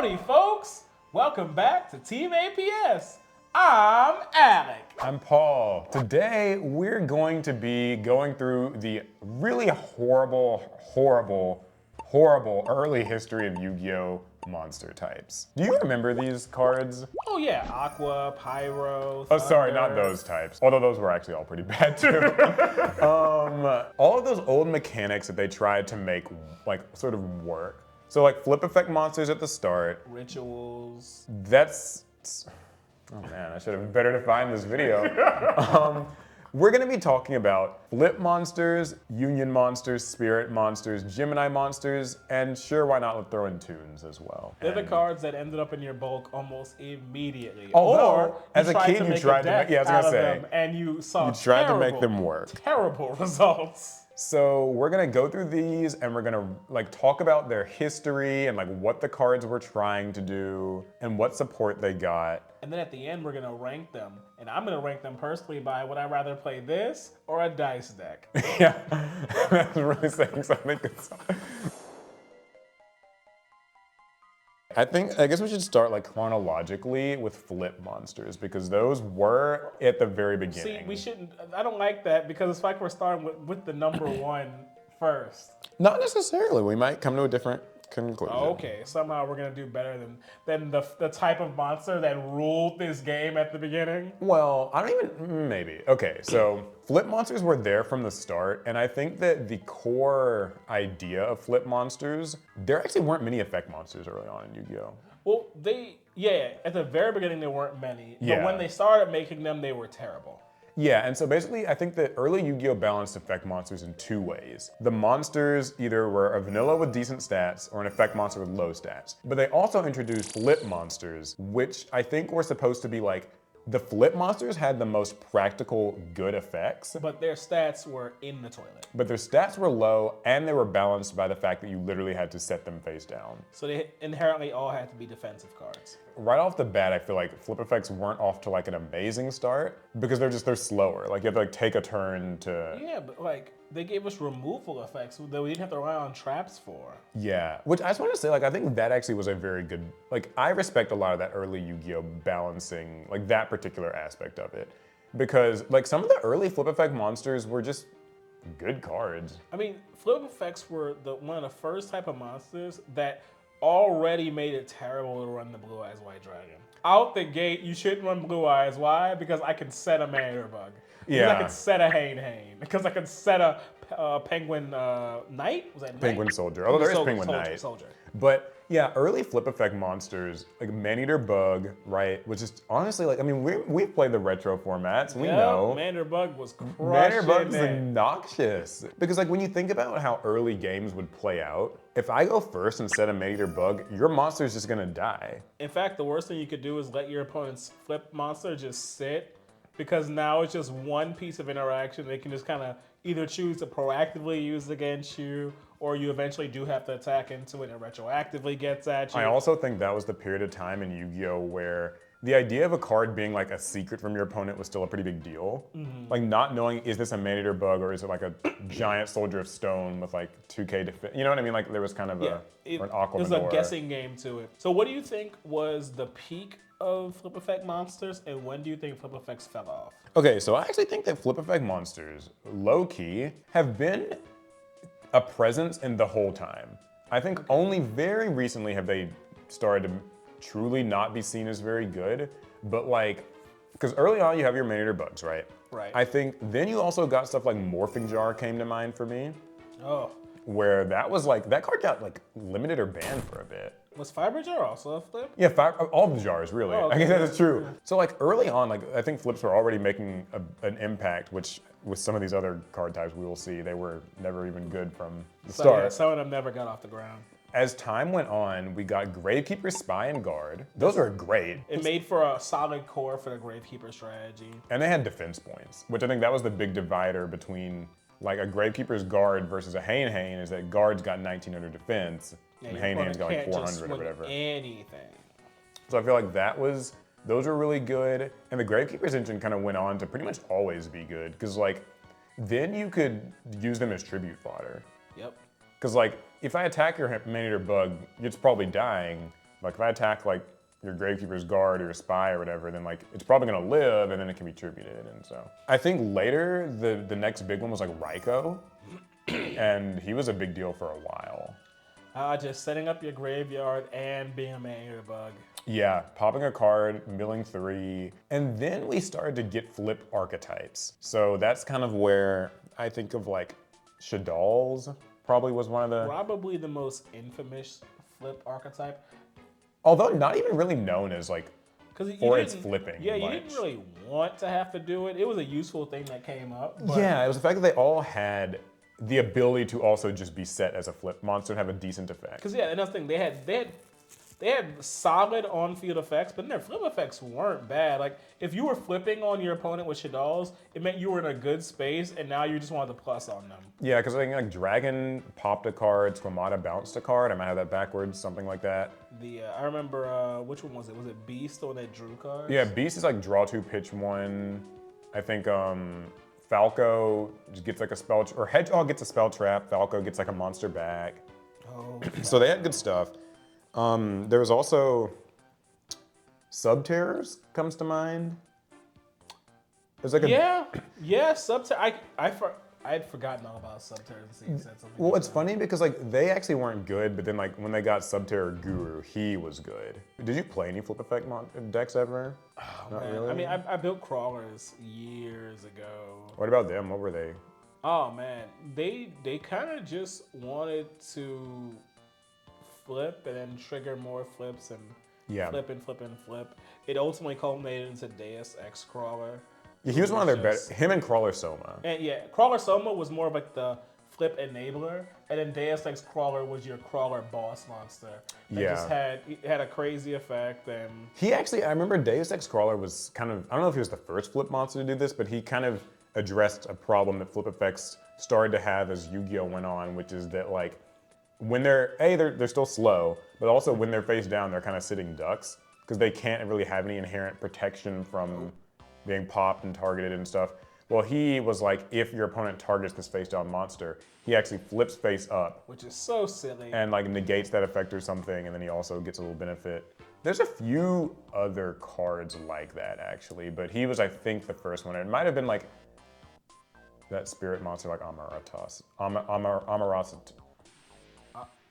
Howdy, folks! Welcome back to Team APS. I'm Alec. I'm Paul. Today, we're going to be going through the really horrible early history of Yu-Gi-Oh! Monster types. Do you remember these cards? Oh yeah, Aqua, Pyro, Oh, sorry, not Thunder. those types. Although those were actually all pretty bad too. All of those old mechanics that they tried to make like sort of work. So like flip effect monsters at the start. Rituals. That's, oh man, I should have better defined this video. We're gonna be talking about flip monsters, union monsters, spirit monsters, Gemini monsters, and sure, why not throw in tunes as well. They're the cards that ended up in your bulk almost immediately. Although, Or as a kid, you tried to make, yeah, I was gonna say, them and you saw you tried to make them work. Terrible results. So we're gonna go through these and we're gonna like talk about their history and like what the cards were trying to do and what support they got. And then at the end, we're gonna rank them. And I'm gonna rank them personally by would I rather play this or a dice deck? Yeah, that's really saying something. I guess we should start like chronologically with flip monsters because those were at the very beginning. See, we shouldn't, I don't like that because it's like we're starting with the number one first. Not necessarily, we might come to a different conclusion. Oh, okay, somehow we're gonna do better than the type of monster that ruled this game at the beginning. Well, I don't even, maybe. Okay, so flip monsters were there from the start, and I think that the core idea of flip monsters, there actually weren't many effect monsters early on in Yu-Gi-Oh! Well, at the very beginning there weren't many, but Yeah. when they started making them, they were terrible. Yeah, and so basically I think that early Yu-Gi-Oh! Balanced effect monsters in two ways. The monsters either were a vanilla with decent stats or an effect monster with low stats. But they also introduced flip monsters, which I think were supposed to be like, the flip monsters had the most practical good effects. But their stats were in the toilet. But their stats were low and they were balanced by the fact that you literally had to set them face down. So they inherently all had to be defensive cards. Right off the bat, I feel like flip effects weren't off to like an amazing start because they're slower. Like you have to like take a turn to. Yeah, but like they gave us removal effects that we didn't have to rely on traps for. Yeah, which I just want to say, like I think that actually was a very good, like I respect a lot of that early Yu-Gi-Oh! Balancing, like that particular aspect of it. Because like some of the early flip effect monsters were just good cards. I mean, flip effects were one of the first type of monsters that already made it terrible to run the Blue Eyes White Dragon. Out the gate, you shouldn't run Blue Eyes. Why? Because I can set a Maneater Bug. Because Yeah. I can set a Hane. Because I can set a Penguin Knight? Was that Knight? Penguin Soldier, although there is Penguin Knight. Soldier. But yeah, early flip effect monsters, like Maneater Bug, right, was just honestly like, I mean, we've played the retro formats, we know. Maneater Bug was crushing Maneater Bug is it. obnoxious. Because like when you think about how early games would play out, if I go first and set a Maneater Bug, your monster's just gonna die. In fact, the worst thing you could do is let your opponent's flip monster just sit, because now it's just one piece of interaction. They can just kind of either choose to proactively use against you, or you eventually do have to attack into it and retroactively gets at you. I also think that was the period of time in Yu-Gi-Oh! Where the idea of a card being like a secret from your opponent was still a pretty big deal. Like not knowing, is this a Maneater Bug or is it like a giant Soldier of Stone with like 2k defense? You know what I mean? Like there was kind of or an Aqua There's a Fedora. guessing game to it. So what do you think was the peak of flip effect monsters, and when do you think flip effects fell off? Okay, so I actually think that flip effect monsters, low-key, have been a presence in the whole time. I think only very recently have they started to truly not be seen as very good, but like, because early on you have your Maneater Bugs, right? Right. I think then you also got stuff like Morphing Jar came to mind for me, Oh. where that was like, that card got like limited or banned for a bit. Was Fiber Jar also a flip? Yeah, all the jars, really. Oh, okay. I guess that's true. So like early on, like I think flips were already making an impact, which with some of these other card types we will see, they were never even good from the So, start. yeah, some of them never got off the ground. As time went on, we got Gravekeeper, Spy, and Guard. Those are great. It made for a solid core for the Gravekeeper strategy. And they had defense points, which I think that was the big divider between like a Gravekeeper's Guard versus a Hane is that Guard's got 1900 defense, and Hane's got like 400 or whatever. Anything. So I feel like those were really good. And the Gravekeeper's engine kind of went on to pretty much always be good. Because like, then you could use them as tribute fodder. Yep. Because like, if I attack your Maneater Bug, it's probably dying. Like if I attack like your Gravekeeper's Guard or your Spy or whatever, then like it's probably gonna live and then it can be tributed. And so I think later the next big one was like Raikou, and he was a big deal for a while. Just setting up your graveyard and being a man-eater bug. Yeah, popping a card, milling 3, and then we started to get flip archetypes. So that's kind of where I think of like Shadal's probably was one of the... Probably the most infamous flip archetype. Although not even really known as like for its flipping. Yeah, you didn't really want to have to do it. It was a useful thing that came up. But Yeah, it was the fact that they all had the ability to also just be set as a flip monster and have a decent effect. Because yeah, another thing, they had solid on-field effects, but their flip effects weren't bad. Like if you were flipping on your opponent with Shadal's, it meant you were in a good space, and now you just wanted the plus on them. Yeah, because I think like Dragon popped a card, Squamata bounced a card. I might have that backwards, something like that. I remember which one was it? Was it Beast or that drew cards? Yeah, Beast is like draw 2, pitch 1. I think Falco just gets like a spell, or Hedgehog gets a spell trap. Falco gets like a monster back. Oh, So they had good stuff. There was also Subterrors comes to mind. There's like a I had forgotten all about Subterrors until you said something. Well, it's funny because like they actually weren't good, but then like when they got Subterror Guru, he was good. Did you play any flip effect decks ever? Not really. I mean, I built crawlers years ago. What about them? What were they? Oh man, they kind of just wanted to flip and then trigger more flips and Yeah. flip and flip and flip. It ultimately culminated into Deus Ex Crawler. Yeah, he was one of their better. Him and Crawler Soma. And yeah, Crawler Soma was more of like the flip enabler, and then Deus Ex Crawler was your crawler boss monster. That just had a crazy effect. And He actually, I remember Deus Ex Crawler was kind of, I don't know if he was the first flip monster to do this, but he kind of addressed a problem that flip effects started to have as Yu-Gi-Oh went on, which is that like, when they're still slow, but also when they're face down, they're kind of sitting ducks, because they can't really have any inherent protection from being popped and targeted and stuff. Well, he was like, if your opponent targets this face down monster, he actually flips face up. which is so silly. And like negates that effect or something, and then he also gets a little benefit. There's a few other cards like that actually, but he was, I think, the first one. It might have been like that spirit monster like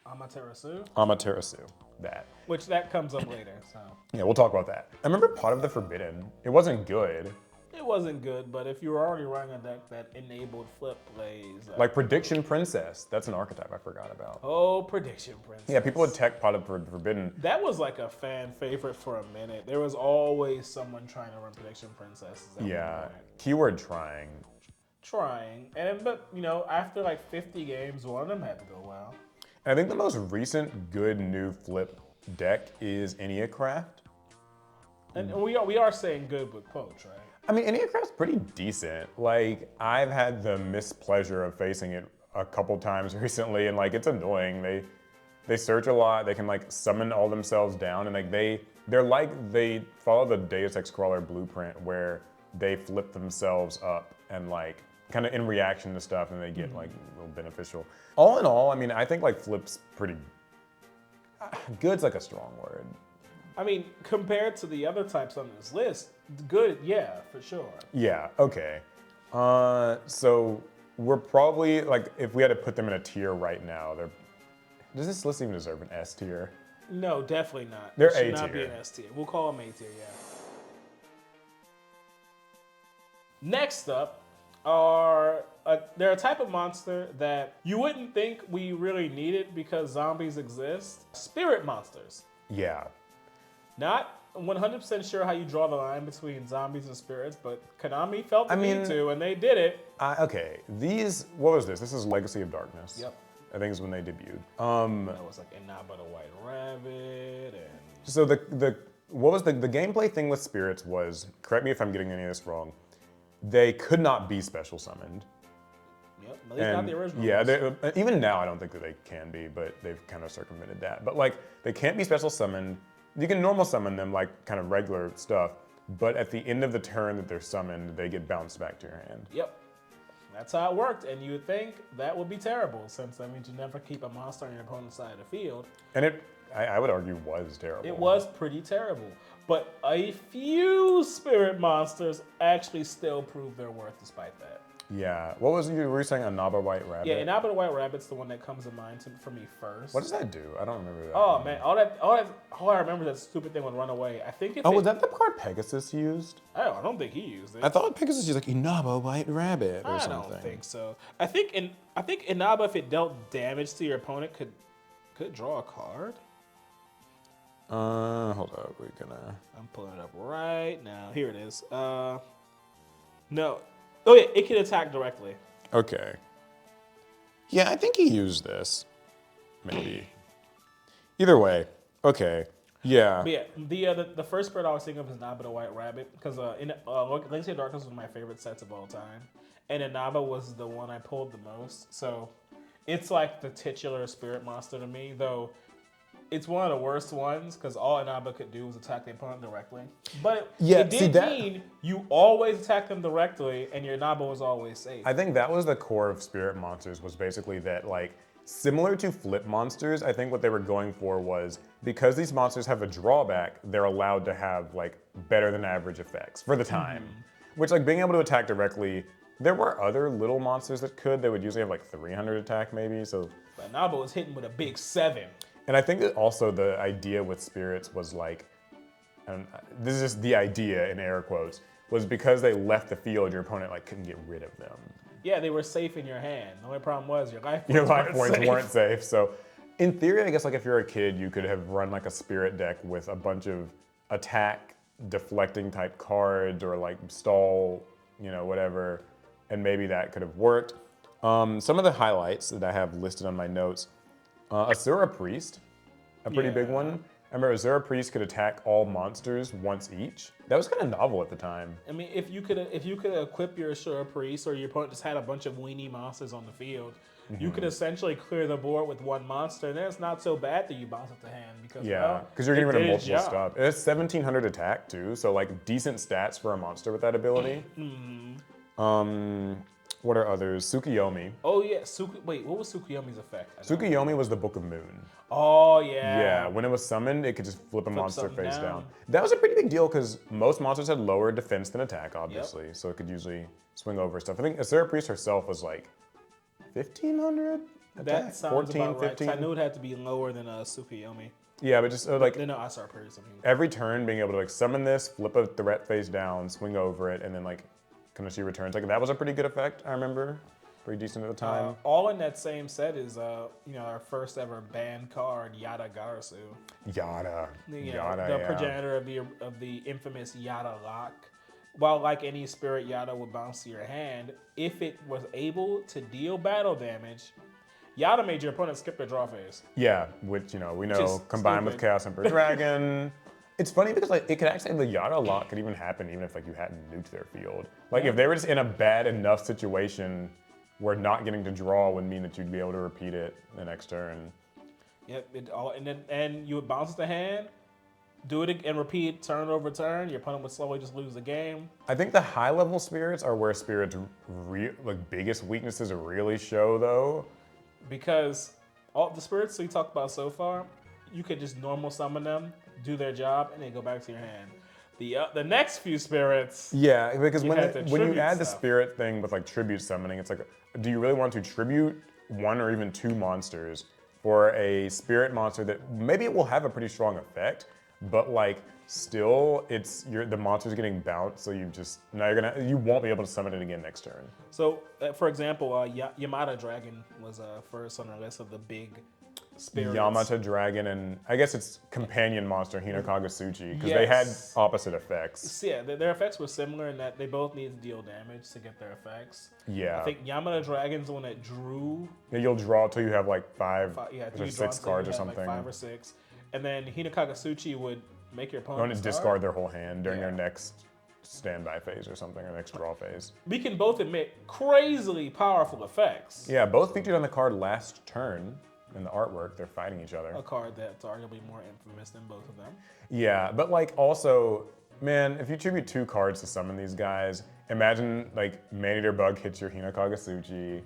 Amaterasu, that. Which that comes up later, so. Yeah, we'll talk about that. I remember Pot of the Forbidden. It wasn't good. It wasn't good, but if you were already running a deck that enabled flip plays. Like Prediction Princess, that's an archetype I forgot about. Oh, Prediction Princess. Yeah, people would tech Pot of the Forbidden. That was like a fan favorite for a minute. There was always someone trying to run Prediction Princesses. Yeah, keyword trying. But you know, after like 50 games, one of them had to go well. I think the most recent good new flip deck is Enneacraft. And we are saying good with quotes, right? I mean, Enneacraft's pretty decent. Like, I've had the mispleasure of facing it a couple times recently, and like, it's annoying. They search a lot. They can like summon all themselves down, and like they follow the Deus Ex Crawler blueprint where they flip themselves up and like kind of in reaction to stuff, and they get like a little beneficial. All in all, I mean, I think like flip's pretty good's like a strong word. I mean, compared to the other types on this list, good, yeah, for sure. Yeah, okay. So we're probably, like, if we had to put them in a tier right now, does this list even deserve an S tier? No, definitely not. They're It should A not be tier. an S tier. We'll call them A tier, yeah. Next up they're a type of monster that you wouldn't think we really needed because zombies exist. Spirit monsters. Yeah. Not 100% sure how you draw the line between zombies and spirits, but Konami felt the need to, and they did it. Okay, what was this? This is Legacy of Darkness. Yep. I think is when they debuted. That was like And Not But a White Rabbit, and So the gameplay thing with spirits was, correct me if I'm getting any of this wrong, they could not be special summoned. yep, at least not the original. Yeah, ones. even now I don't think that they can be, but they've kind of circumvented that. But like, they can't be special summoned. You can normal summon them like kind of regular stuff, but at the end of the turn that they're summoned, they get bounced back to your hand. Yep. That's how it worked, and you would think that would be terrible, since that means you never keep a monster on your opponent's side of the field. And I would argue was terrible. It was pretty terrible. But a few spirit monsters actually still prove their worth despite that. Yeah. What was you were you saying? A Naba White Rabbit? Yeah, Inhabit the White Rabbit's the one that comes to mind for me first. What does that do? I don't remember that. Oh man, all I remember is that stupid thing would run away. I think if was that the card Pegasus used? I don't think he used it. I thought Pegasus used like Inaba White Rabbit or I something. don't think so. I think Inaba, if it dealt damage to your opponent, could draw a card. Hold up, I'm pulling it up right now. Here it is. No. Oh yeah, it can attack directly. Okay. Yeah, I think he used this. Maybe. Either way, okay. Yeah. But yeah, the first spread I was thinking of is Naba the White Rabbit because Legacy of Darkness was my favorite sets of all time, and Inaba was the one I pulled the most. So it's like the titular spirit monster to me, though. It's one of the worst ones because all Inaba could do was attack the opponent directly. But it did mean you always attack them directly and your Inaba was always safe. I think that was the core of spirit monsters, was basically that, like, similar to flip monsters, I think what they were going for was because these monsters have a drawback, they're allowed to have, like, better than average effects for the time. Which, like, being able to attack directly, there were other little monsters that could. They would usually have, like, 300 attack maybe, so. But Inaba was hitting with a big 7. And I think that also the idea with spirits was like, and this is just the idea in air quotes, was because they left the field, your opponent like couldn't get rid of them. Yeah, they were safe in your hand. The only problem was your life points weren't safe. So in theory, I guess like if you're a kid, you could have run like a spirit deck with a bunch of attack deflecting type cards or like stall, whatever, and maybe that could have worked. Some of the highlights that I have listed on my notes. Asura Priest, a pretty big one. I remember Asura Priest could attack all monsters once each. That was kind of novel at the time. I mean, if you could equip your Asura Priest or your opponent just had a bunch of weenie monsters on the field, you could essentially clear the board with one monster, and then it's not so bad that you bounce it to hand because you're getting rid of multiple stuff. It has 1700 attack too, so like decent stats for a monster with that ability. What are others? Tsukuyomi. Oh yeah, wait, what was Tsukuyomi's effect? Tsukuyomi was the Book of Moon. Oh yeah. Yeah, when it was summoned, it could just flip a monster face down. That was a pretty big deal because most monsters had lower defense than attack, obviously, so it could usually swing over stuff. I think Asura Priest herself was like 1500 attack? That sounds 14, about right. 15? I knew it had to be lower than Tsukuyomi. Yeah, but just like No, Asura Priest. every turn being able to like summon this, flip a threat face down, swing over it, and then like kind of she returns. Like that was a pretty good effect, I remember. Pretty decent at the time. All in that same set is our first ever banned card, Yada Garasu. Yada. The progenitor of the infamous Yada lock. While like any spirit, Yada would bounce to your hand, if it was able to deal battle damage, Yada made your opponent skip their draw phase. Yeah, which we know combined with Chaos Emperor Dragon. It's funny because like it could actually, the Yada lock could even happen even if like you hadn't nuked their field. Like if they were just in a bad enough situation where not getting to draw would mean that you'd be able to repeat it the next turn. Yep, and you would bounce the hand, do it and repeat turn over turn. Your opponent would slowly just lose the game. I think the high level spirits are where spirits biggest weaknesses really show though. Because all the spirits we talked about so far, you could just normal summon them, do their job, and they go back to your hand. The next few spirits. Yeah, because when you add the stuff. spirit thing with like tribute summoning, it's like, do you really want to tribute one or even two monsters for a spirit monster that maybe it will have a pretty strong effect, but like still the monster's getting bounced, so you won't be able to summon it again next turn. So, for example, Yamada Dragon was first on the list of the big spirits. Yamata Dragon and I guess it's companion monster Hinokagasuchi because they had opposite effects. So, yeah, their effects were similar in that they both need to deal damage to get their effects. Yeah. I think Yamata Dragon's the one that drew. Yeah, you'll draw till you have like five or 6 cards or something. Like 5 or 6. And then Hinokagasuchi would make your opponent discard their whole hand during their next standby phase or something, or next draw phase. We can both admit crazily powerful effects. Yeah, both featured on the card last turn. In the artwork, they're fighting each other. A card that's arguably more infamous than both of them. Yeah, but like also, man, if you tribute 2 cards to summon these guys, imagine like Maneater Bug hits your Hinokagasuchi.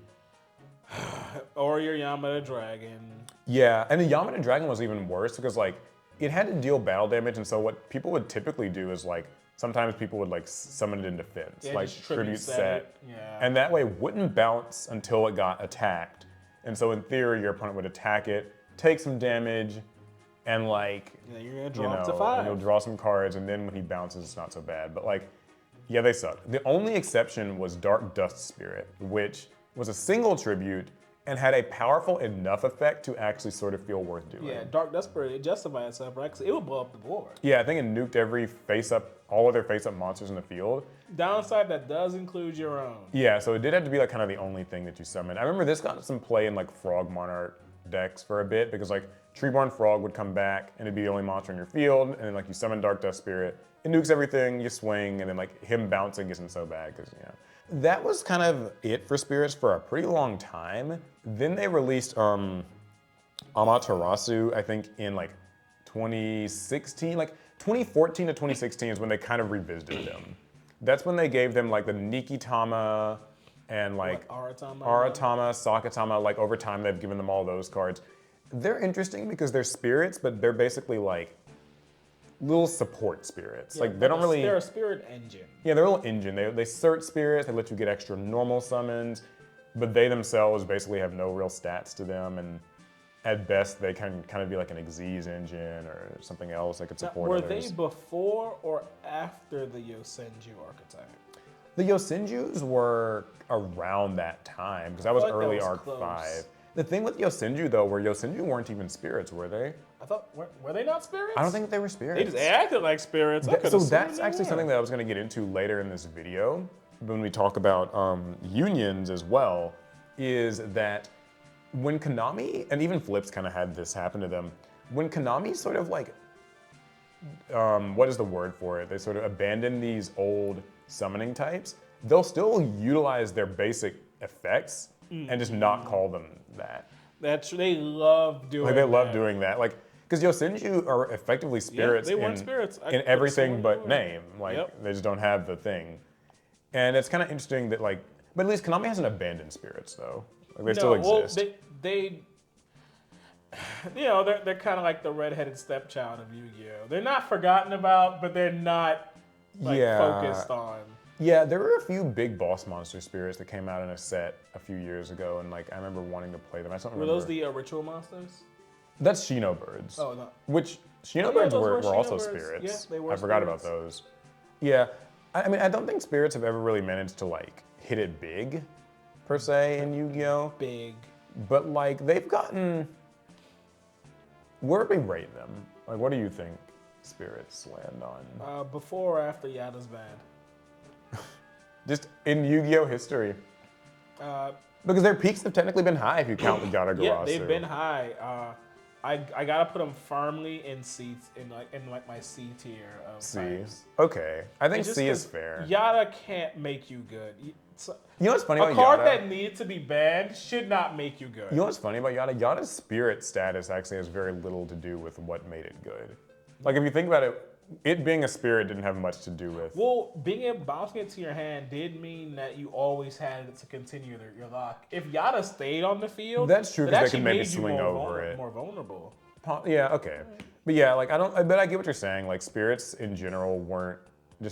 Or your Yamada Dragon. Yeah, and the Yamada Dragon was even worse because like it had to deal battle damage, and so what people would typically do is like sometimes people would like summon it in defense, Yeah, like just tribute set set, it. Yeah. and that way it wouldn't bounce until it got attacked. And so in theory, your opponent would attack it, take some damage, and like Yeah, you're gonna draw up to 5. and you'll draw some cards, and then when he bounces, it's not so bad. But like, yeah, they suck. The only exception was Dark Dust Spirit, which was a single tribute and had a powerful enough effect to actually sort of feel worth doing. Yeah, Dark Dust Spirit, it justified itself, right? Because it would blow up the board. Yeah, I think it nuked every all of their face-up monsters in the field. Downside, that does include your own. Yeah, so it did have to be like kind of the only thing that you summon. I remember this got some play in like Frog Monarch decks for a bit because like Treeborn Frog would come back and it'd be the only monster in your field, and then like you summon Dark Dust Spirit, it nukes everything, you swing, and then like him bouncing isn't so bad because that was kind of it for spirits for a pretty long time. Then they released Amaterasu, I think in like 2016, like 2014 to 2016 is when they kind of revisited them. That's when they gave them like the Nikitama and like Aratama, Sakatama, like over time they've given them all those cards. They're interesting because they're spirits, but they're basically like little support spirits. Yeah, like they don't really. They're a spirit engine. Yeah, they're a little engine. They search spirits. They let you get extra normal summons, but they themselves basically have no real stats to them, and at best they can kind of be like an Xyz engine or something else that could support Were others. they before or after the Yosenju archetype? The Yosenjus were around that time because that was like that early was Arc close. 5. The thing with Yosenju though, were Yosenju weren't even spirits, were they? I thought, were they not spirits? I don't think they were spirits. They just acted like spirits. So that's actually something that I was going to get into later in this video when we talk about unions as well, is that when Konami, and even Flips kind of had this happen to them, when Konami sort of like, what is the word for it? They sort of abandon these old summoning types, they'll still utilize their basic effects and just not call them that. They love doing Like they love that. doing that. Like, because Yosenju are effectively spirits they weren't spirits. in everything but were. name. Like they just don't have the thing. And it's kind of interesting that like, but at least Konami hasn't abandoned spirits though. Like they still exist. Well, they they're kind of like the redheaded stepchild of Yu-Gi-Oh. They're not forgotten about, but they're not like focused on. Yeah, there were a few big boss monster spirits that came out in a set a few years ago, and like I remember wanting to play them. I just don't remember. Were those the ritual monsters? That's Shino Birds. Oh no. Which Shino yeah, Birds those were were also Shino Birds. spirits. Yeah, they were I forgot about those. Yeah, I mean I don't think spirits have ever really managed to like hit it big, per se in Yu-Gi-Oh. Big. But like they've gotten. Where do we rate them? Like what do you think spirits land on? Before or after Yada's band? Just in Yu-Gi-Oh history. Because their peaks have technically been high if you count the Yada Garasu. Yeah, they've been high. I gotta put them firmly in seats in my C tier of C. types. Okay, I think Just C is 'cause fair. Yada can't make you good. You know what's funny A about card Yada? that needed to be banned should not make you good. You know what's funny about Yada? Yada's spirit status actually has very little to do with what made it good. Like if you think about it being a spirit didn't have much to do with. Well, bouncing it to your hand did mean that you always had it to continue your lock. If Yada stayed on the field, That's true, it 'cause they actually could maybe made you swing more over it. more vulnerable. Yeah, okay. But yeah, like but I get what you're saying. Like spirits in general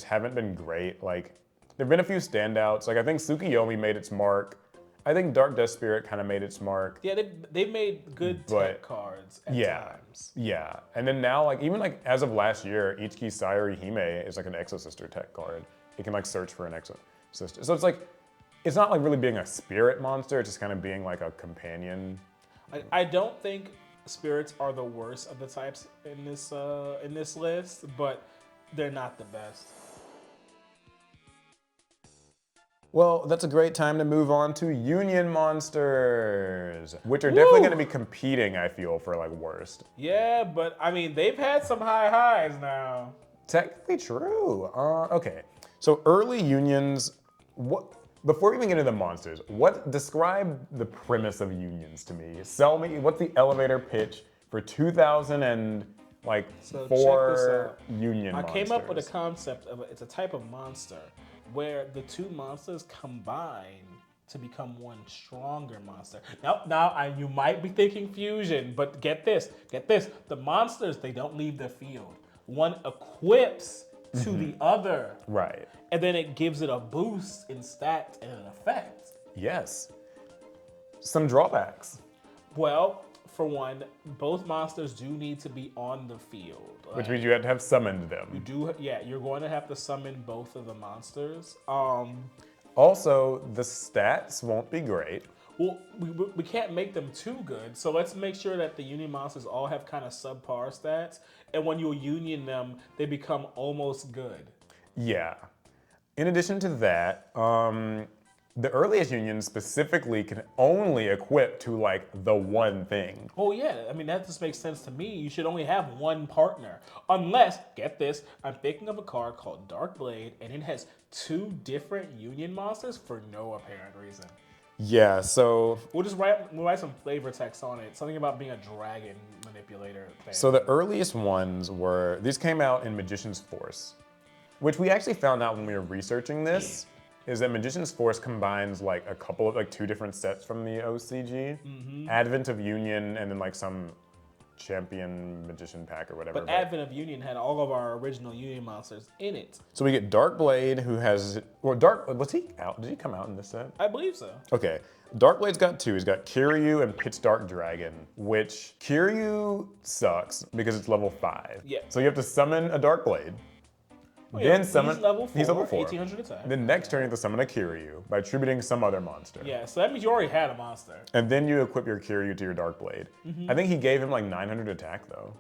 haven't been great. Like there've been a few standouts. Like I think Tsukiyomi made its mark. I think Dark Death Spirit kind of made its mark. Yeah, they've made good tech cards at times. Yeah. And then now, like even like as of last year, Ichiki Sayuri Hime is like an Exosister tech card. It can like search for an Exosister. So it's like, it's not like really being a spirit monster, it's just kind of being like a companion. I don't think spirits are the worst of the types in this list, but they're not the best. Well, that's a great time to move on to Union Monsters, which are definitely going to be competing, I feel, for like worst. Yeah, but I mean, they've had some high highs now. Technically true. Okay. So early Unions, before we even get into the monsters, describe the premise of Unions to me. Sell me, what's the elevator pitch for 2004 Union I Monsters? came up with a concept of it's a type of monster where the two monsters combine to become one stronger monster. Now, you might be thinking fusion, but get this. The monsters, they don't leave the field. One equips to the other. Right. And then it gives it a boost in stats and an effect. Yes. Some drawbacks. Well, for one, both monsters do need to be on the field. Which means you have to have summoned them. You're going to have to summon both of the monsters. Also, the stats won't be great. Well, we can't make them too good, so let's make sure that the union monsters all have kind of subpar stats, and when you union them, they become almost good. Yeah. In addition to that, the earliest unions specifically can only equip to like the one thing. Oh yeah, I mean that just makes sense to me. You should only have one partner. Unless, get this, I'm thinking of a card called Dark Blade, and it has 2 different union monsters for no apparent reason. Yeah, so We'll just write some flavor text on it. Something about being a dragon manipulator thing. so the earliest ones were, these came out in Magician's Force, which we actually found out when we were researching this, is that Magician's Force combines like a couple of, like 2 different sets from the OCG. Advent of Union and then like some champion magician pack or whatever. But Advent of Union had all of our original union monsters in it. So we get Dark Blade, who has, well, was he out? Did he come out in this set? I believe so. Okay, Dark Blade's got 2. He's got Kiryu and Pitch Dark Dragon, which Kiryu sucks because it's level 5. Yeah. So you have to summon a Dark Blade. He's level 4. He's level 4. 1800 attack. Then next turn you have to summon a Kiryu by attributing some other monster. Yeah, so that means you already had a monster. And then you equip your Kiryu to your Dark Blade. I think he gave him like 900 attack though.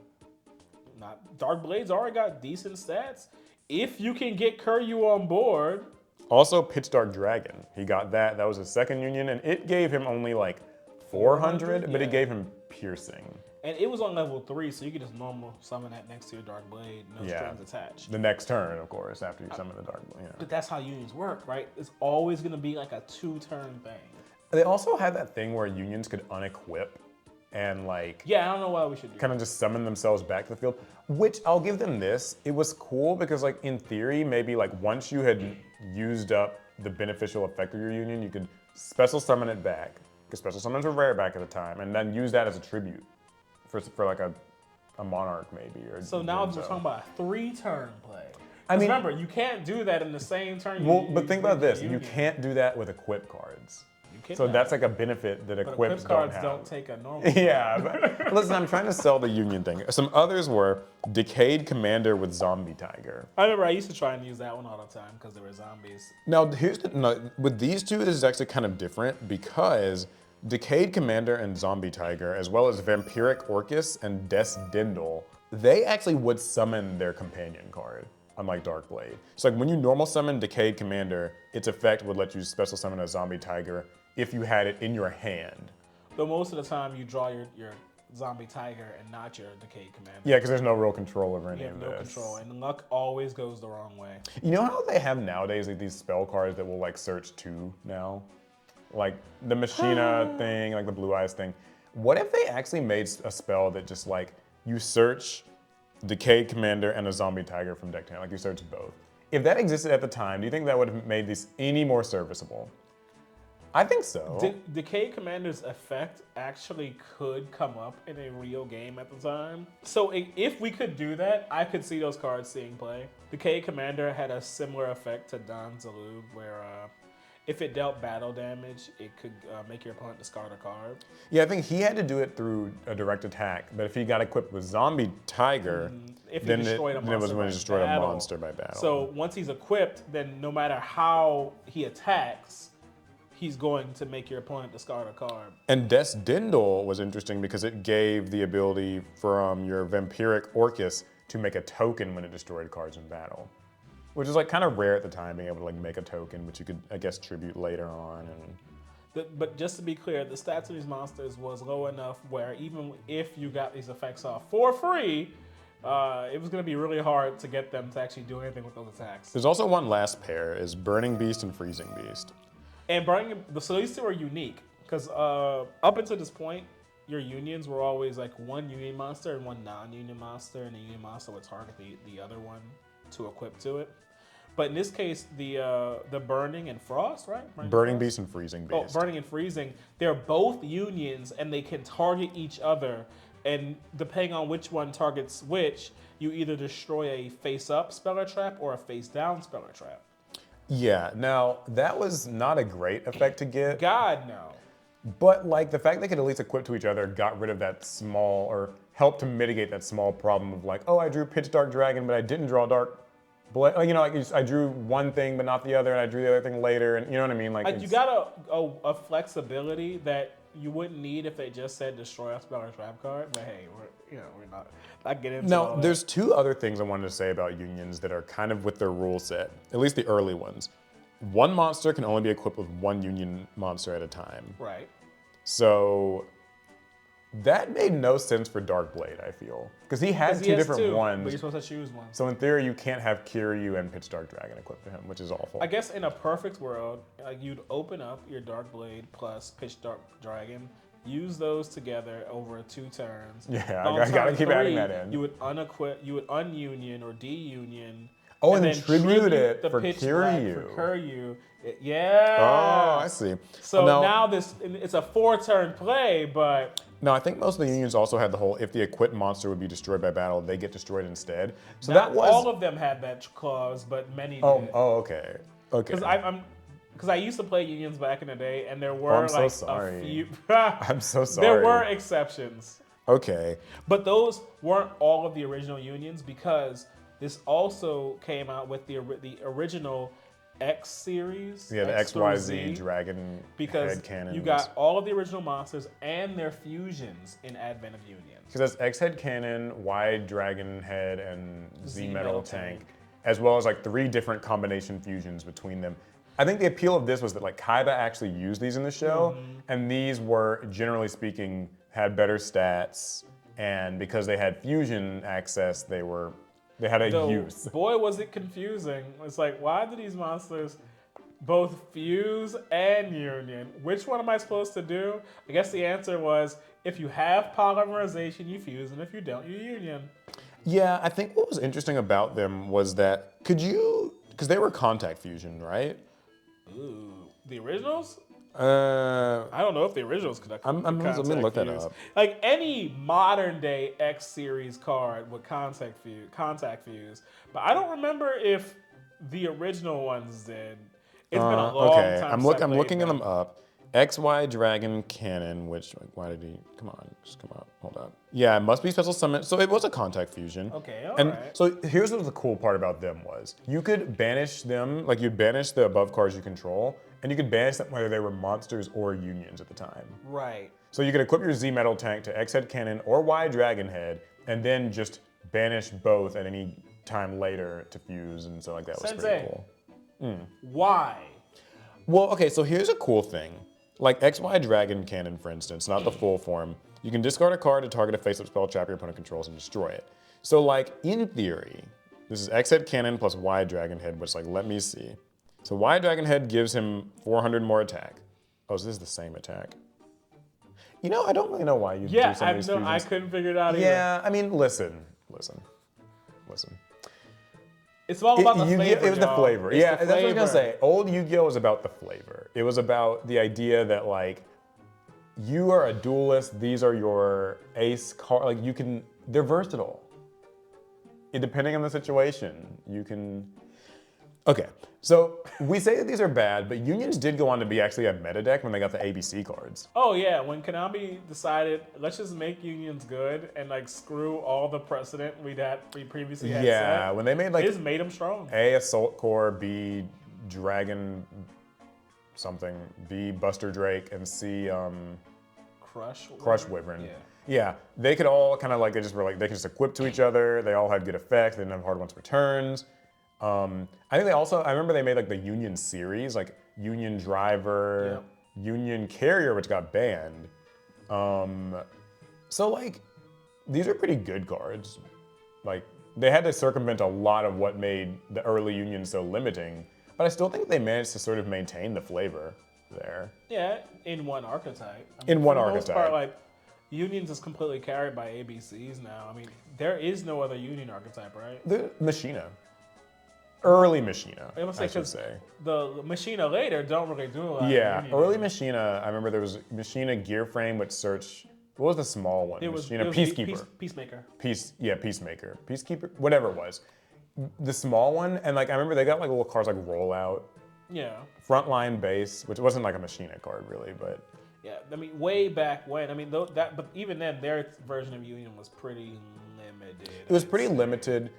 Dark Blade's already got decent stats. If you can get Kiryu on board. Also Pitch Dark Dragon. He got that. That was his second union and it gave him only like 400, but it gave him piercing. And it was on level 3, so you could just normal summon that next to your Dark Blade, no strings attached. The next turn, of course, after you summon the Dark Blade. Yeah. But that's how unions work, right? It's always going to be like a 2-turn thing. They also had that thing where unions could unequip and like... Yeah, I don't know why we should do kind of just summon themselves back to the field, which I'll give them this. It was cool because like in theory, maybe like once you had used up the beneficial effect of your union, you could special summon it back, because special summons were rare back at the time, and then use that as a tribute. For like a monarch maybe. Or so now we're talking about a 3-turn play. I mean, remember, you can't do that in the same turn. But think about this: you can't do that with equip cards. So that's like a benefit that equips cards don't have. don't take a normal. Yeah, but listen, I'm trying to sell the union thing. Some others were Decayed Commander with Zombie Tiger. I remember I used to try and use that one all the time because there were zombies. Now with these two, this is actually kind of different because Decayed Commander and Zombie Tiger, as well as Vampiric Orcus and Des Dindle, they actually would summon their companion card, unlike Dark Blade. So like when you normal summon Decayed Commander, its effect would let you special summon a Zombie Tiger if you had it in your hand. But most of the time you draw your Zombie Tiger and not your Decayed Commander. Yeah, because there's no real control over any of this. You have no control, and luck always goes the wrong way. You know how they have nowadays like these spell cards that will like search 2 now? Like the Machina thing, like the Blue Eyes thing. What if they actually made a spell that just like, you search Decayed Commander and a Zombie Tiger from deck to hand, like you search both. If that existed at the time, do you think that would have made these any more serviceable? I think so. Decayed Commander's effect actually could come up in a real game at the time. So if we could do that, I could see those cards seeing play. Decayed Commander had a similar effect to Don Zalub, where if it dealt battle damage, it could make your opponent discard a card. Yeah, I think he had to do it through a direct attack, but if he got equipped with Zombie Tiger, then it was when he destroyed a monster by battle. So once he's equipped, then no matter how he attacks, he's going to make your opponent discard a card. And Des Dindle was interesting because it gave the ability from your Vampiric Orcus to make a token when it destroyed cards in battle. Which is like kind of rare at the time, being able to like make a token, which you could, I guess, tribute later on. But just to be clear, the stats of these monsters was low enough where even if you got these effects off for free, it was going to be really hard to get them to actually do anything with those attacks. There's also one last pair, is Burning Beast and Freezing Beast. And so these two are unique, because up until this point, your unions were always like one union monster and one non-union monster, and the union monster would target the other one to equip to it. But in this case, the Burning and Frost, right? Burning Frost? Beast and Freezing Oh, Beast. Burning and Freezing. They're both unions, and they can target each other. And depending on which one targets which, you either destroy a face-up Speller Trap or a face-down Speller Trap. Yeah, now that was not a great effect to get. God, no. But like the fact they could at least equip to each other got rid of that small, or helped to mitigate that small problem of like, oh, I drew Pitch Dark Dragon, but I didn't draw Dark Blade. Like, you know, like I drew one thing but not the other, and I drew the other thing later, and you know what I mean? Like You got a flexibility that you wouldn't need if they just said destroy a Speller Trap card. But hey, we're not getting into all No, that. there's two other things I wanted to say about unions that are kind of with their rule set, at least the early ones. One monster can only be equipped with one union monster at a time. Right. So that made no sense for Darkblade, I feel. Because he had two different But ones. you're supposed to choose one. So in theory, you can't have Kiryu and Pitch Dark Dragon equipped to him, which is awful. I guess in a perfect world, like you'd open up your Darkblade plus Pitch Dark Dragon, use those together over 2 turns. Yeah, On I gotta turn keep adding 3, that in. You would ununion or deunion. Oh, and then then tribute it the for Pitch Black Kiryu. For Kiryu. Yeah. Oh, I see. So Now- now it's a 4-turn play, but No, I think most of the unions also had the whole, if the equipped monster would be destroyed by battle, they get destroyed instead. So not that was... all of them had that clause, but many did. Oh, okay. Okay. Because I used to play unions back in the day, and there were I'm so like sorry. a few. I'm so sorry. There were exceptions, Okay. but those weren't all of the original unions because this also came out with the original X series. Yeah, the X through XYZ Z, Dragon because head cannons. you got all of the original monsters and their fusions in Advent of Unions. Because that's X head cannon, Y dragon head, and Z metal metal tank, tank. as well as like 3 different combination fusions between them. I think the appeal of this was that like Kaiba actually used these in the show, and these were, generally speaking, had better stats, and because they had fusion access, they had a Though, use. boy, was it confusing. It's like, why do these monsters both fuse and union? Which one am I supposed to do? I guess the answer was, if you have polymerization, you fuse, and if you don't, you union. Yeah, I think what was interesting about them was that because they were contact fusion, right? Ooh, the originals? Uh, I don't know if the originals could. let me look that up. Like any modern day X series card would contact fuse, but I don't remember if the original ones did. It's been a long okay, time. I'm since I looking played them up. XY Dragon Cannon, which like, why did he come on? Just come up. Hold up. Yeah, it must be special summon. So it was a contact fusion. Okay, And alright. so here's what the cool part about them was. You could banish them, like you'd banish the above cards you control, and you could banish them whether they were monsters or unions at the time. Right. So you could equip your Z Metal Tank to X Head Cannon or Y Dragon Head, and then just banish both at any time later to fuse, and so like that was pretty cool. Why? Well, okay, so here's a cool thing. Like XY Dragon Cannon, for instance, not the full form, you can discard a card to target a face-up spell trap your opponent controls and destroy it. So like, in theory, this is X Head Cannon plus Y Dragon Head, which like, let me see. So Y Dragon Head gives him 400 more attack. Oh, so this is the same attack. You know, I don't really know why you do some of these I fusions. couldn't figure it out either. Yeah, I mean, listen. It's all about the flavor. It was the y'all. flavor. It's Yeah, the that's what I was gonna flavor. say. Old Yu-Gi-Oh was about the flavor. It was about the idea that like, you are a duelist. These are your ace card. Like they're versatile. Depending on the situation, you can. Okay, so we say that these are bad, but unions did go on to be actually a meta deck when they got the ABC cards. Oh yeah, when Konami decided let's just make unions good and like screw all the precedent we previously had Yeah, set, when they made it like just made them strong. A Assault Core, B Dragon something, B Buster Drake, and C Crush Wyvern. Yeah. Yeah, they could all kind of like, they could just equip to each other. They all had good effects. They didn't have hard once returns. I think I remember they made like the Union series, like Union Driver, Union Carrier, which got banned. So like, these are pretty good cards. Like, they had to circumvent a lot of what made the early Union so limiting, but I still think they managed to sort of maintain the flavor there. Yeah, in one archetype. In one for the most archetype. part, like unions is completely carried by ABCs now. I mean, there is no other union archetype, right? The Machina. early Machina, I must say, I should say. the Machina later don't really do a lot. Yeah, of early Machina, I remember there was Machina Gear Frame with Search. What was the small one? It was Machina it was Peacekeeper. Peacemaker. Peacemaker. Peacekeeper, whatever it was. The small one, and like I remember they got like little cards like Rollout, Yeah. Frontline Base, which wasn't like a Machina card really, but Yeah, I mean, way back when. I mean, but even then, their version of Union was pretty limited. it was pretty limited.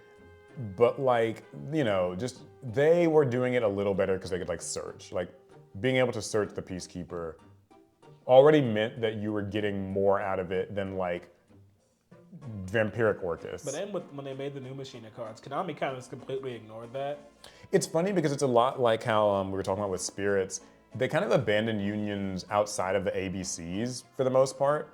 But like, you know, just they were doing it a little better because they could like search. Like being able to search the Peacekeeper already meant that you were getting more out of it than like Vampiric Orcus. But then when they made the new Machina cards, Konami kind of just completely ignored that. It's funny because it's a lot like how we were talking about with Spirits. They kind of abandoned unions outside of the ABCs for the most part.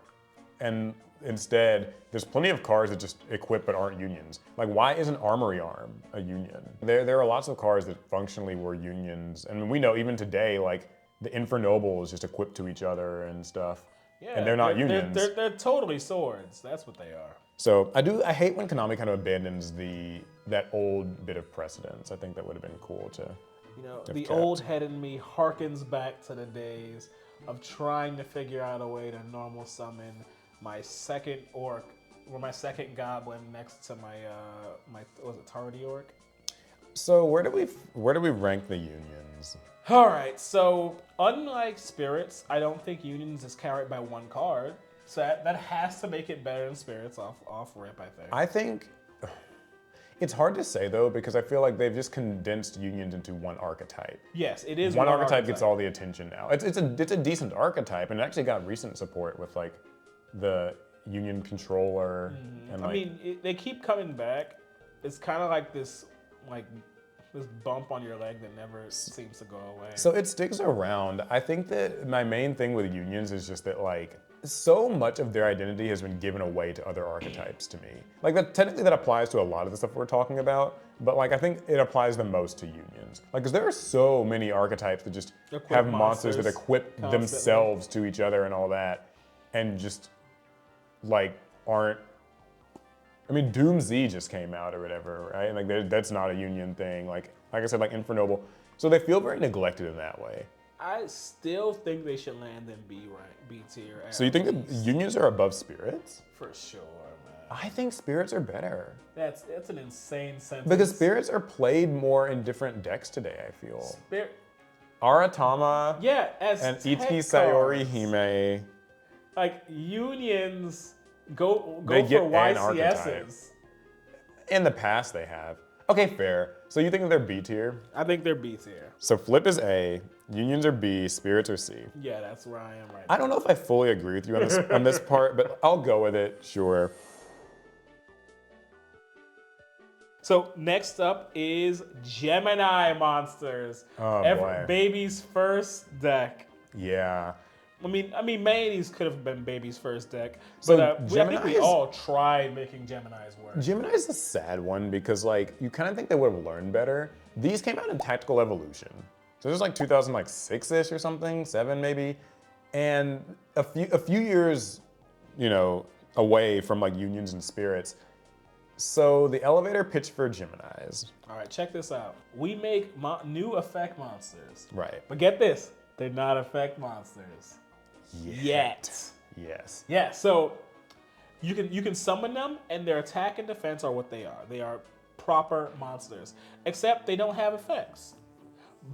And instead, there's plenty of cards that just equip but aren't unions. Like, why isn't Armory Arm a union? There are lots of cards that functionally were unions. And we know even today, like, the Infernoble is just equipped to each other and stuff. Yeah, and they're not unions. They're totally swords. That's what they are. So I hate when Konami kind of abandons that old bit of precedence. I think that would have been cool to. You know, have the kept. old head in me harkens back to the days of trying to figure out a way to normal summon my second orc or my second goblin next to my was it Tardy orc? So where do we rank the unions? All right, so unlike Spirits, I don't think Unions is carried by one card. So that has to make it better than Spirits off rip, I think. I think it's hard to say though because I feel like they've just condensed unions into one archetype. Yes, it is One archetype gets all the attention now. It's a decent archetype and it actually got recent support with like the union controller and like. I mean, they keep coming back. It's kind of like this bump on your leg that never seems to go away. So it sticks around. I think that my main thing with unions is just that like so much of their identity has been given away to other archetypes to me. Like that technically that applies to a lot of the stuff we're talking about, but like I think it applies the most to unions. Like because there are so many archetypes that just have monsters that equip themselves to each other and all that, and just like aren't. I mean, Doom Z just came out or whatever, right? And like that's not a union thing. Like I said, like Infernoble. So they feel very neglected in that way. I still think they should land in B tier. So you think that unions are above Spirits? For sure, man. I think Spirits are better. That's an insane sentence. Because Spirits are played more in different decks today, I feel. Aratama and Itsuki Sayori Hime. Like unions go They for get an archetype. YCSs. In the past they have. Okay, fair. So you think that they're B tier? I think they're B tier. So Flip is A, unions are B, Spirits are C. Yeah, that's where I am right now. I don't know if I fully agree with you on this part, but I'll go with it, sure. So next up is Gemini monsters. Oh boy. Baby's first deck. Yeah. I mean, many of these could have been Baby's first deck, So but I think Gemini we is- all tried making Geminis work. Gemini is a sad one because like you kind of think they would have learned better. These came out in Tactical Evolution. So this was like 2006-ish or something, 7 maybe. And a few years, you know, away from like unions and spirits. So the elevator pitched for Geminis. All right, check this out. We make new effect monsters. Right. But get this, they're not effect monsters. Yet. Yes. Yeah, so you can summon them and their attack and defense are what they are. They are proper monsters, except they don't have effects.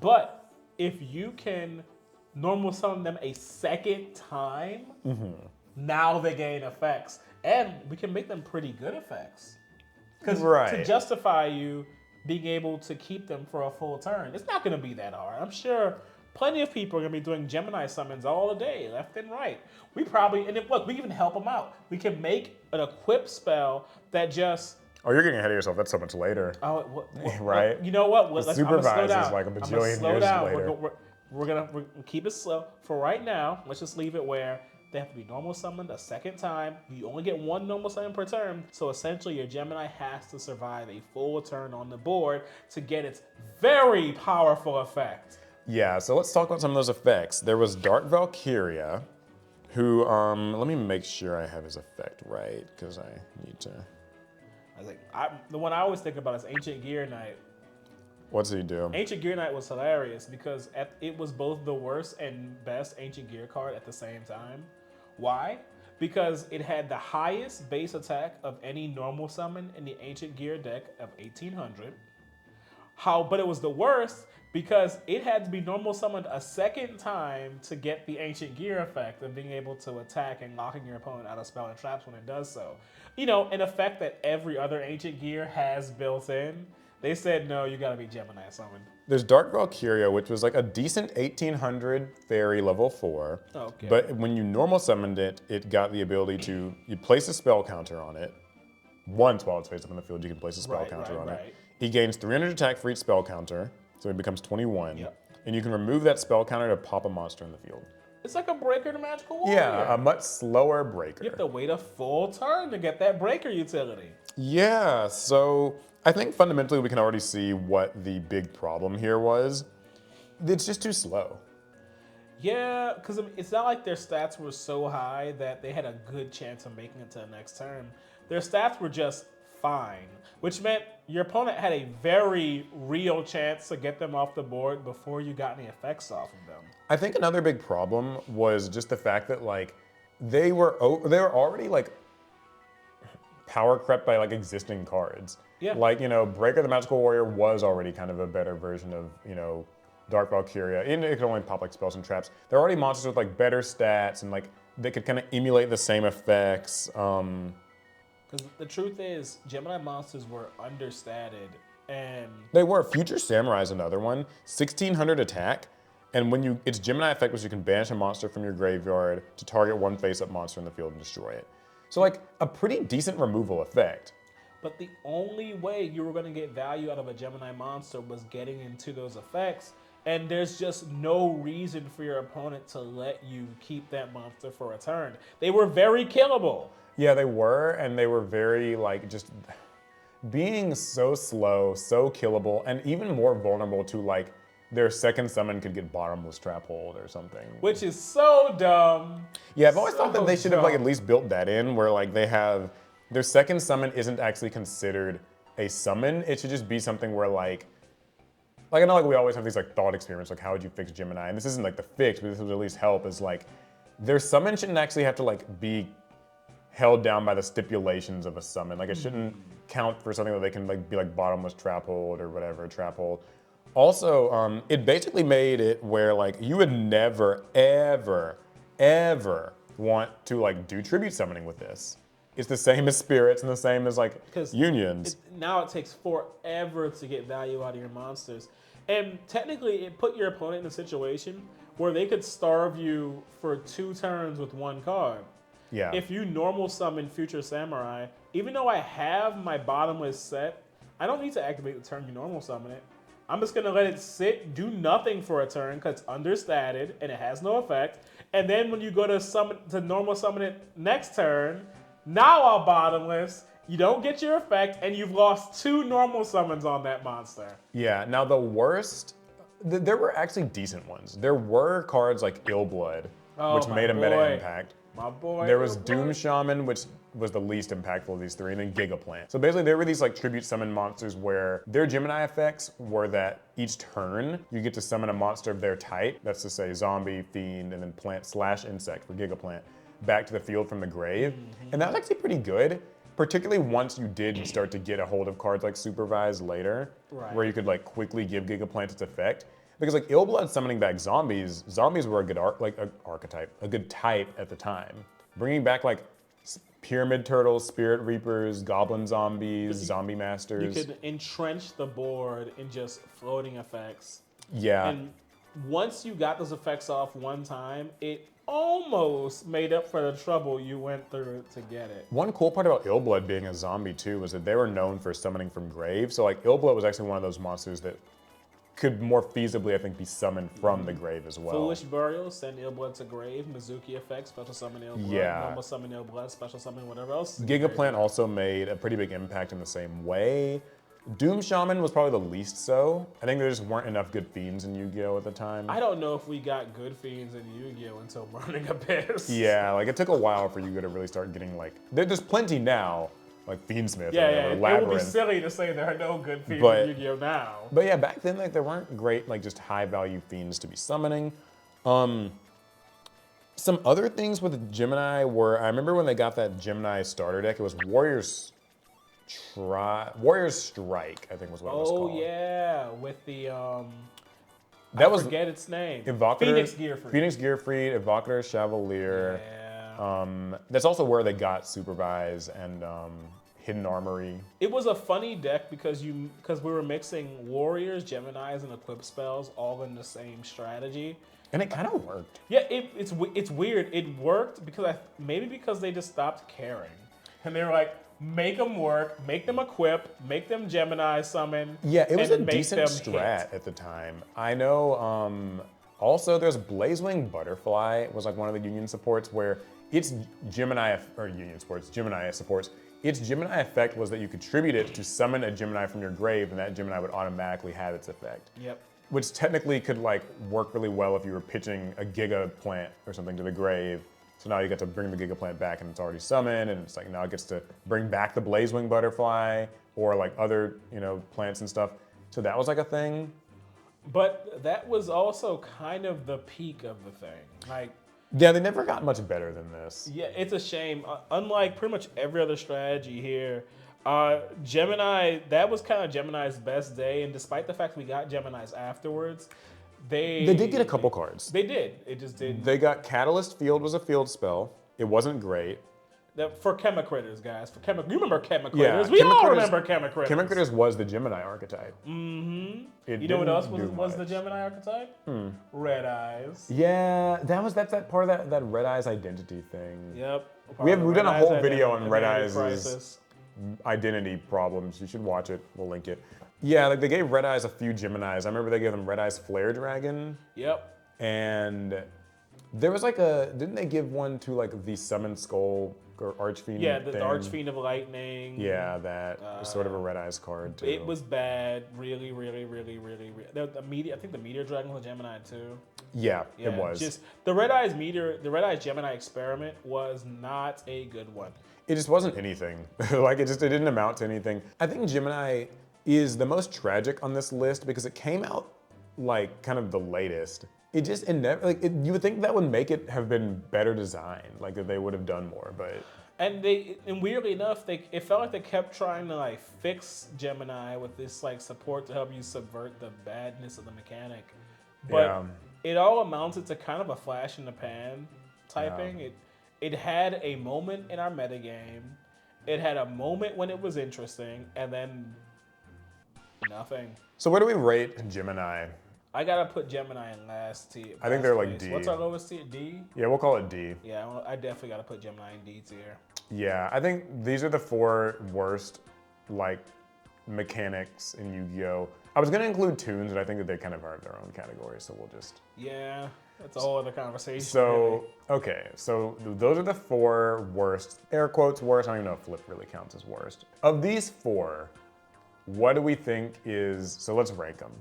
But if you can normal summon them a second time, now they gain effects. And we can make them pretty good effects. Because to justify you being able to keep them for a full turn, it's not going to be that hard. I'm sure plenty of people are going to be doing Gemini summons all the day, left and right. We probably, and look, we can help them out. We can make an equip spell that just... Oh, you're getting ahead of yourself. That's so much later. Right? You know what? The supervisor is like a bajillion years later. We're gonna keep it slow. For right now, let's just leave it where they have to be normal summoned a second time. You only get one normal summon per turn. So essentially, your Gemini has to survive a full turn on the board to get its very powerful effect. Yeah, so let's talk about some of those effects. There was Dark Valkyria, who, let me make sure I have his effect right, because I need to... I was like, the one I always think about is Ancient Gear Knight. What's he do? Ancient Gear Knight was hilarious because it was both the worst and best Ancient Gear card at the same time. Why? Because it had the highest base attack of any normal summon in the Ancient Gear deck of 1800. But it was the worst because it had to be normal summoned a second time to get the Ancient Gear effect of being able to attack and locking your opponent out of spell and traps when it does so. You know, an effect that every other Ancient Gear has built in. They said, no, you gotta be Gemini summoned. There's Dark Valkyria, which was like a decent 1800 fairy level 4. Okay. But when you normal summoned it, it got the ability to, you place a spell counter on it. Once while it's face up on the field, you can place a spell counter on it. He gains 300 attack for each spell counter, so it becomes 21. Yep. And you can remove that spell counter to pop a monster in the field. It's like a breaker to Magical Warrior. Yeah, a much slower breaker. You have to wait a full turn to get that breaker utility. Yeah, so I think fundamentally we can already see what the big problem here was. It's just too slow. Yeah, because it's not like their stats were so high that they had a good chance of making it to the next turn. Their stats were just fine, which meant your opponent had a very real chance to get them off the board before you got any effects off of them. I think another big problem was just the fact that like they were already like power crept by like existing cards. Yeah. Like, you know, Breaker the Magical Warrior was already kind of a better version of, you know, Dark Valkyria. And it could only pop like spells and traps. There are already monsters with like better stats and like they could kind of emulate the same effects. Because the truth is, Gemini monsters were understated, and They were. Future Samurai is another one. 1600 attack, and when its Gemini effect was you can banish a monster from your graveyard to target one face-up monster in the field and destroy it. So like a pretty decent removal effect. but the only way you were going to get value out of a Gemini monster was getting into those effects, and there's just no reason for your opponent to let you keep that monster for a turn. They were very killable. Yeah, they were, and they were very like just being so slow, so killable, and even more vulnerable to like their second summon could get bottomless trap hold or something. Which is so dumb. Yeah, I've always thought that So they should have like at dumb. least built that in where like they have their second summon isn't actually considered a summon. It should just be something where like I know like we always have these like thought experiments like how would you fix Gemini? And this isn't like the fix, but this would at least help is like their summon shouldn't actually have to like be held down by the stipulations of a summon. Like it shouldn't count for something that they can like be like bottomless trap hold or whatever, trap hold. Also, it basically made it where like you would never, ever, ever want to like do tribute summoning with this. It's the same as spirits and the same as like unions. Now it takes forever to get value out of your monsters. And technically, it put your opponent in a situation where they could starve you for 2 turns with 1 card. Yeah. If you normal summon Future Samurai, even though I have my bottomless set, I don't need to activate the turn you normal summon it. I'm just gonna let it sit, do nothing for a turn because it's understated and it has no effect. And then when you go to normal summon it next turn, now I'll bottomless. You don't get your effect, and you've lost 2 normal summons on that monster. Yeah, now the worst, there were actually decent ones. There were cards like Illblood, which made a meta impact. My boy. There was Doom Shaman, which was the least impactful of these 3, and then Gigaplant. So basically, there were these like tribute summon monsters where their Gemini effects were that each turn you get to summon a monster of their type. That's to say, zombie, fiend, and then plant/insect for Gigaplant back to the field from the grave, and that was actually pretty good. Particularly once you did start to get a hold of cards like Supervise later, where you could like quickly give Gigaplant its effect. Because like Illblood summoning back zombies were a good archetype, a good type at the time. Bringing back like Pyramid Turtles, Spirit Reapers, Goblin Zombies, Zombie Masters. You could entrench the board in just floating effects. Yeah. And once you got those effects off one time, it almost made up for the trouble you went through to get it. One cool part about Illblood being a zombie too was that they were known for summoning from grave. So like Illblood was actually one of those monsters that could more feasibly, I think, be summoned from the grave as well. Foolish Burial, send Illblood to grave. Mizuki effect, special summon Illblood. Yeah. Normal summon Illblood, special summon whatever else. Gigaplant also made a pretty big impact in the same way. Doom Shaman was probably the least so. I think there just weren't enough good fiends in Yu-Gi-Oh! At the time. I don't know if we got good fiends in Yu-Gi-Oh! Until Burning Abyss. Yeah, like it took a while for Yu-Gi-Oh! To really start getting like, there's plenty now, like Fiendsmith Yeah, or yeah. whatever, It would be Labyrinth. silly to say there are no good fiends But- in Yu-Gi-Oh now. But yeah, back then like there weren't great like just high value fiends to be summoning. Some other things with Gemini were, I remember when they got that Gemini starter deck, it was Warriors Strike, I think was what it was called. Oh yeah, with the That I was forget its name. Evocator, Phoenix Gearfried. Phoenix Gearfried, Evocator Chevalier. Yeah. That's also where they got Supervise and Hidden Armory. It was a funny deck because we were mixing Warriors, Geminis, and Equip spells all in the same strategy. And it kind of worked. Yeah, it's weird. It worked because maybe because they just stopped caring, and they were like, make them work, make them equip, make them Gemini summon. Yeah, it was a and make decent them strat hit. at the time. I know, also there's Blazewing Butterfly was like one of the Union supports where its Gemini, or Union supports, Gemini supports, its Gemini effect was that you could tribute it to summon a Gemini from your grave and that Gemini would automatically have its effect. Yep. Which technically could like work really well if you were pitching a Giga Plant or something to the grave. So now you get to bring the Giga Plant back and it's already summoned, and it's like now it gets to bring back the Blazewing Butterfly or like other, plants and stuff. So that was like a thing. But that was also kind of the peak of the thing. Like, Yeah, they never got much better than this. yeah, it's a shame. Unlike pretty much every other strategy here, Gemini, that was kind of Gemini's best day. And despite the fact we got Geminis afterwards, they did get a couple cards. They did. It just didn't. They got Catalyst Field was a field spell. It wasn't great. For Chemicritters, guys. You remember Chemicritters? Yeah, We all Chemicritters- remember Chemicritters. Chemicritters was the Gemini archetype. Mm-hmm. It You know what didn't else do was the much. Gemini archetype? Red Eyes. Yeah, that's that part of that Red Eyes identity thing. Yep. We've done a Red whole Eyes video on Identity Red Eyes' Crisis. identity problems. You should watch it. We'll link it. Yeah, like they gave Red Eyes a few Geminis. I remember they gave them Red Eyes Flare Dragon. Yep. And there was like a, didn't they give one to like the Summon Skull or Archfiend? Yeah, the thing? Archfiend of Lightning. Yeah, that was sort of a Red Eyes card too. It was bad. Really. The meteor, I think the Meteor Dragon was a Gemini too. Yeah, Yeah, it was. Just the Red Eyes Gemini experiment was not a good one. It just wasn't anything. Like it didn't amount to anything. I think Gemini is the most tragic on this list because it came out like kind of the latest. You would think that would make it have been better designed, like that they would have done more, but. And weirdly enough, it felt like they kept trying to like fix Gemini with this like support to help you subvert the badness of the mechanic. But Yeah. it all amounted to kind of a flash in the pan typing. Yeah. It had a moment in our metagame. It had a moment when it was interesting, and then nothing. So where do we rate Gemini? I gotta put Gemini in last tier. I think they're like place. D. What's our lowest tier? D? Yeah, we'll call it D. Yeah, I definitely gotta put Gemini in D tier. Yeah, I think these are the 4 worst, like, mechanics in Yu-Gi-Oh! I was gonna include tunes, but I think that they kind of are their own category, so we'll just. Yeah, that's a whole other conversation. So, okay, so those are the 4 worst, air quotes worst, I don't even know if Flip really counts as worst. Of these 4, what do we think is, so let's rank them.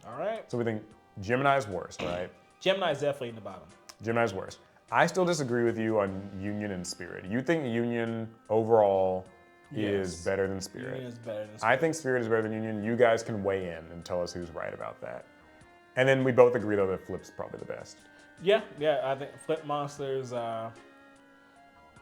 All right. So we think Gemini's worst, right? Gemini's definitely in the bottom. Gemini's worst. I still disagree with you on Union and Spirit. You think Union overall is Yes. better than Spirit. Union is better than I Spirit. think Spirit is better than Union. You guys can weigh in and tell us who's right about that. And then we both agree though that Flip's probably the best. Yeah. I think Flip Monsters,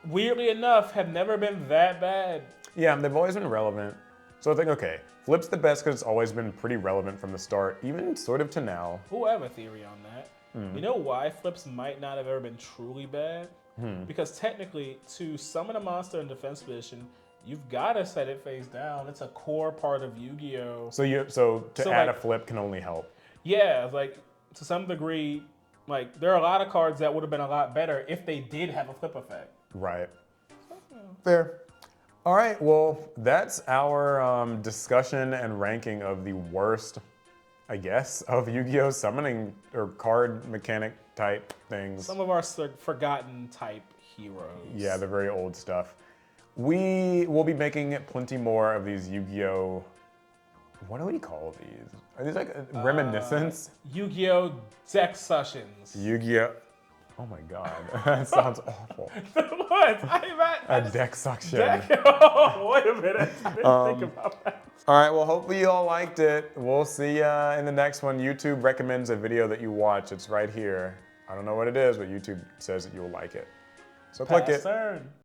weirdly enough, have never been that bad. Yeah, they've always been relevant. So I think, okay, Flip's the best because it's always been pretty relevant from the start, even sort of to now. Who have a theory on that? You know why Flips might not have ever been truly bad? Because technically, to summon a monster in defense position, you've got to set it face down. It's a core part of Yu-Gi-Oh! So to add like- a Flip can only help. Yeah, like to some degree, like there are a lot of cards that would have been a lot better if they did have a flip effect. Right. Fair. All right, well, that's our discussion and ranking of the worst, I guess, of Yu-Gi-Oh! Summoning or card mechanic type things. Some of our forgotten type heroes. Yeah, the very old stuff. We will be making plenty more of these Yu-Gi-Oh! What do we call these? Are these like reminiscence? Yu-Gi-Oh! Deck sessions. Yu-Gi-Oh! Oh my god, that sounds awful. What? A deck suction. Oh, wait a minute. I didn't think about that. All right, well, hopefully you all liked it. We'll see ya in the next one. YouTube recommends a video that you watch. It's right here. I don't know what it is, but YouTube says that you'll like it. So click Pass it. turn.